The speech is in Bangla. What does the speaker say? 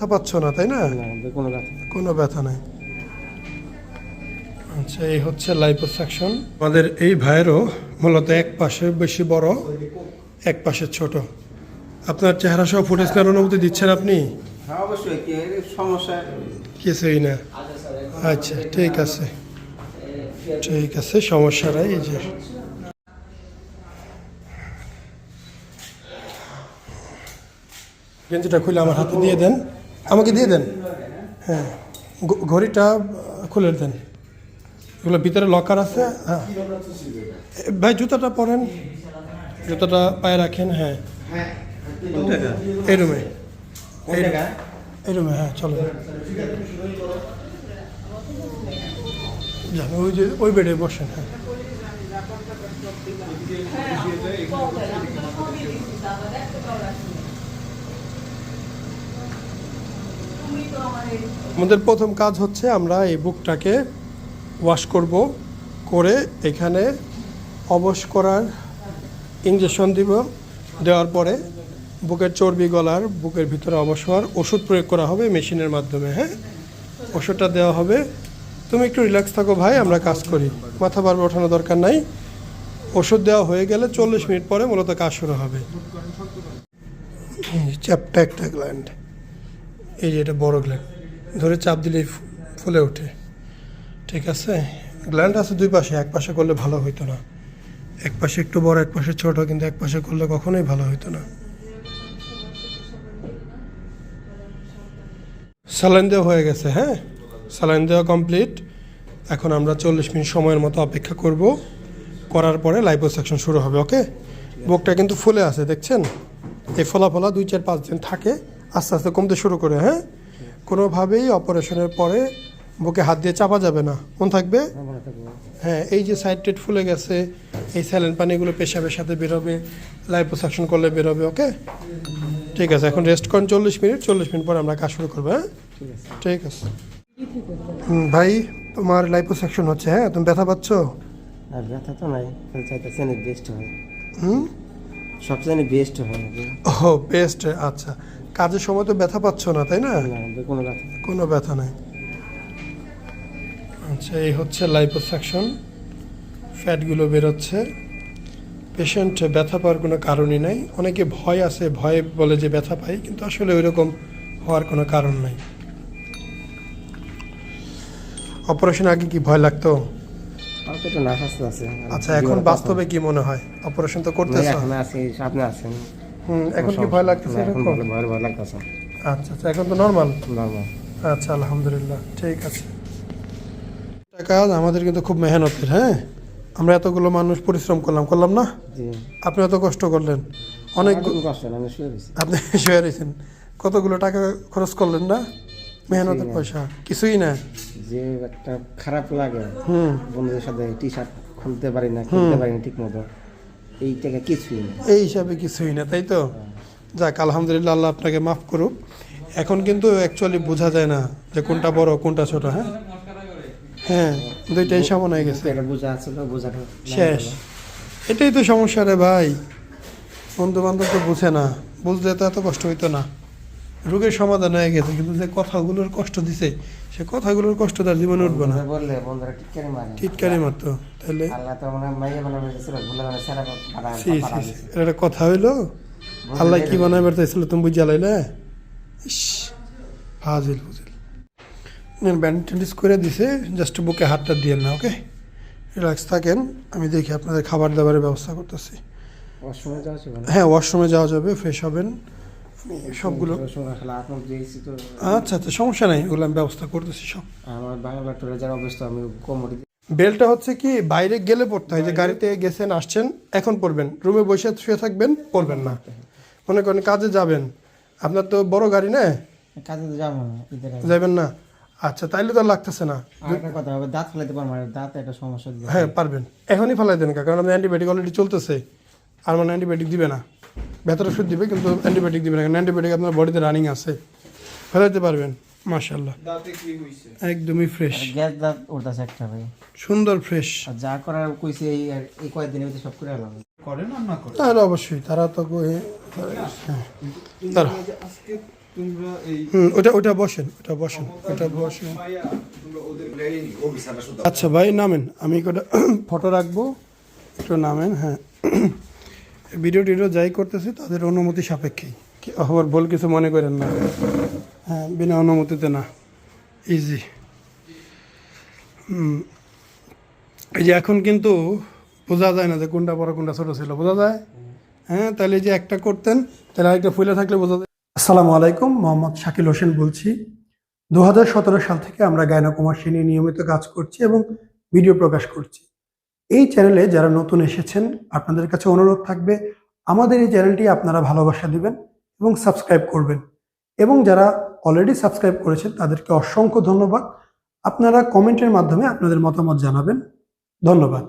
ব্যথা পাচ্ছ না তাই না? কোনো ব্যথা নাই। আচ্ছা, এই হচ্ছে লাইপোসাকশন। আমাদের এই ভাইয়েরও মূলত এক পাশে বেশি বড়, এক পাশে ছোট। আপনার চেহারা সহ ফুটেজ নেওয়ার অনুমতি দিচ্ছেন আপনি? হ্যাঁ অবশ্যই, কি সমস্যা কিছুই না। আচ্ছা ঠিক আছে, ঠিক আছে, সমস্যা নাই। এই যে গেঞ্জিটা খুলে আমার হাতে দিয়ে দেন, আমাকে দিয়ে দেন। হ্যাঁ, ঘড়িটা খুলে দেন। এগুলো ভিতরে লকার আছে। হ্যাঁ ভাই, জুতাটা পরেন, জুতাটা পায়ে রাখেন। হ্যাঁ এই রুমে, এই রুমে। হ্যাঁ চলো যান, ওই যে ওই বেডে বসেন। হ্যাঁ আমাদের প্রথম কাজ হচ্ছে আমরা এই বুকটাকে ওয়াশ করব, করে এখানে অবশ করার ইনজেকশন দিব। দেওয়ার পরে বুকের চর্বি গলার, বুকের ভিতরে অবশ হওয়ার ওষুধ প্রয়োগ করা হবে মেশিনের মাধ্যমে। হ্যাঁ, ওষুধটা দেওয়া হবে। তুমি একটু রিল্যাক্স থাকো ভাই, আমরা কাজ করি, মাথা বারবার ওঠানো দরকার নাই। ওষুধ দেওয়া হয়ে গেলে 40 মিনিট পরে মূলত কাজ শুরু হবে। চ্যাপটা একটা গ্ল্যান্ড, এই যে এটা বড় গ্ল্যান্ড, ধরে চাপ দিলেই ফুলে ওঠে। ঠিক আছে, গ্ল্যান্ড আছে দুই পাশে, এক পাশে করলে ভালো হইতো না। এক পাশে একটু বড়, এক পাশে ছোট, কিন্তু এক পাশে করলে কখনোই ভালো হইতো না। স্যালাইন দেওয়া হয়ে গেছে। হ্যাঁ, স্যালাইন দেওয়া কমপ্লিট। এখন আমরা 40 মিনিট সময়ের মতো অপেক্ষা করব, করার পরে লাইপোসাকশন শুরু হবে। ওকে, বুকটা কিন্তু ফুলে আছে দেখছেন, এই ফলা 2-4-5 দিন থাকে, আস্তে আস্তে কমতে শুরু করে। হ্যাঁ, কোনোভাবেই অপারেশনের পরে বুকে হাত দিয়ে চাপা যাবে না, মন থাকবে। হ্যাঁ, এই যে সাইড টেট ফুলে গেছে, এই স্যালাইন পানিগুলো পেশাবের সাথে বেরোবে, লাইপোসাকশন করলে বেরোবে। ওকে ঠিক আছে, এখন রেস্ট করেন 40 মিনিট। 40 মিনিট পরে আমরা কাজ শুরু করবো। হ্যাঁ ঠিক আছে। ভাই, তোমার লাইপোসাকশন হচ্ছে। হ্যাঁ, তুমি ব্যথা পাচ্ছ? আর ব্যথা তো নাই, চাইতেছেন বেস্ট হয়। হুম, সবচেয়ে বেস্ট হয়। ও বেস্ট। আচ্ছা, কাজের সময় তো ব্যথা পাচ্ছ না তাই না? কোনো ব্যথা নাই। আচ্ছা, এই হচ্ছে লাইপোসাকশন, ফ্যাটগুলো বেরোচ্ছে। পেশেন্ট ব্যথা পাওয়ার কোনো কারণই নাই। অনেকে ভয় আছে, ভয়ে বলে যে ব্যথা পাই, কিন্তু আসলে ওই রকম হওয়ার কোনো কারণ নাই। অপারেশন আগে কি ভয় লাগতো? আচ্ছা, এখন বাস্তবে কি মনে হয়? অপারেশন তো করতেছো। এখন কি ভয় লাগতেছে? আচ্ছা আচ্ছা, এখন তো নর্মাল। আচ্ছা আলহামদুলিল্লাহ, ঠিক আছে। কাজ আমাদের কিন্তু খুব মেহনতের। হ্যাঁ, আমরা এতগুলো মানুষ পরিশ্রম করলাম না? আপনি এত কষ্ট করলেন, অনেক আপনি শুয়ে রয়েছেন, কতগুলো টাকা খরচ করলেন না? মেহনতের পয়সা কিছুই না। যে একটা খারাপ লাগে, বন্ধুদের সাথে টি শার্ট খুলতে পারি না ঠিক মতো, এই টাকা কিছুই না, এই হিসাবে কিছুই না, তাই তো? যাক আলহামদুলিল্লাহ, আল্লাহ আপনাকে মাফ করুক। এখন কিন্তু অ্যাকচুয়ালি বোঝা যায় না যে কোনটা বড় কোনটা ছোট। হ্যাঁ হ্যাঁ, দুইটাই সমান হয়ে গেছে, শেষ। এটাই তো সমস্যা রে ভাই, বন্ধু বান্ধব তো বুঝে না, বুঝলে তো এত কষ্ট হইতো না। রোগের সমাধান হয়ে গেছে, কিন্তু যে কথাগুলোর কষ্ট দিছে, সে কথাগুলোর কষ্ট তার জীবনে উঠবে না। টিটকারি মারতো, তাহলে এটা কথা হইলো? আল্লাহ কি বানাই বেড়াইছিল তুমি বুঝে লাইলে? ফাজিল বুঝিল। ব্যান্ডেজ করে দিছে, জাস্ট বুকে হাতটা দিয়ে না। ওকে, রিল্যাক্স থাকেন, আমি দেখি আপনাদের খাবার দাবারের ব্যবস্থা করতেছি। হ্যাঁ, ওয়াশরুমে যাওয়া যাবে, ফ্রেশ হবেন। আমি সবগুলো আচ্ছা আচ্ছা, সমস্যা নাই, ওগুলো আমি ব্যবস্থা করতেছি সব। আমার বাংলা টুরে যাওয়ার অবস্থা, আমি কোমরে বেলটা হচ্ছে কি বাইরে গেলে পড়তে হয়, যে গাড়িতে গেছেন আসছেন এখন পড়বেন, রুমে বসে শুয়ে থাকবেন পড়বেন না। মনে করেন কাজে যাবেন, আপনার তো বড় গাড়ি না, কাজে যাবো না, যাবেন না? আচ্ছা, তাইলে তো লাগতেছে না। কথা হবে, দাঁত ফেলাইতে পারবো না, দাঁত একটা সমস্যা। হ্যাঁ পারবেন, এখনই ফেলাই দেন, কারণ আপনার অ্যান্টিবায়োটিক অলরেডি চলতেছে। আর মানে অ্যান্টিবায়োটিক দিবে না, ব্যথার ওষুধ দিবে কিন্তু অ্যান্টিবায়োটিক দিবে না, কারণ অ্যান্টিবায়োটিক আপনার বডিতে রানিং আছে, ফেলাইতে পারবেন। মাশাআল্লাহ, একদমই ফ্রেশ, গ্যাস দাঁত উঠতেছে একটা ভাই, সুন্দর ফ্রেশ। যা করার কইছে এই কয়েকদিনের ভিতরে সব করে আলাম করে না করে, তাহলে অবশ্যই তারা তো তোমরা এই ওটা বসেন ওটা বসেন মাইয়া তোমরা ওদের ব্রেইন অফিসাররা শুধু আচ্ছা ভাই নামেন, আমি কটা ফটো রাখবো, একটু নামেন। হ্যাঁ, ভিডিও টিডিও যাই করতেছি তাদের অনুমতি সাপেক্ষেই, আবার ভুল কিছু মনে করেন না। হ্যাঁ, বিনা অনুমতিতে না, ইজি। এই যে এখন কিন্তু বোঝা যায় না যে কোনটা বড় কোনটা ছোট ছিল, বোঝা যায়? হ্যাঁ, তাহলে এই যে একটা করতেন তাহলে আরেকটা ফুলে থাকলে বোঝা যায়। আসসালামু আলাইকুম, মোহাম্মদ শাকিল হোসেন বলছি। 2017 সাল থেকে আমরা গাইনোকমার্সি নিয়ে নিয়মিত কাজ করছি এবং ভিডিও প্রকাশ করছি। এই চ্যানেলে যারা নতুন এসেছেন আপনাদের কাছে অনুরোধ থাকবে আমাদের এই চ্যানেলটি আপনারা ভালোবাসা দিবেন এবং সাবস্ক্রাইব করবেন, এবং যারা অলরেডি সাবস্ক্রাইব করেছেন তাদেরকে অসংখ্য ধন্যবাদ। আপনারা কমেন্টের মাধ্যমে আপনাদের মতামত জানাবেন। ধন্যবাদ।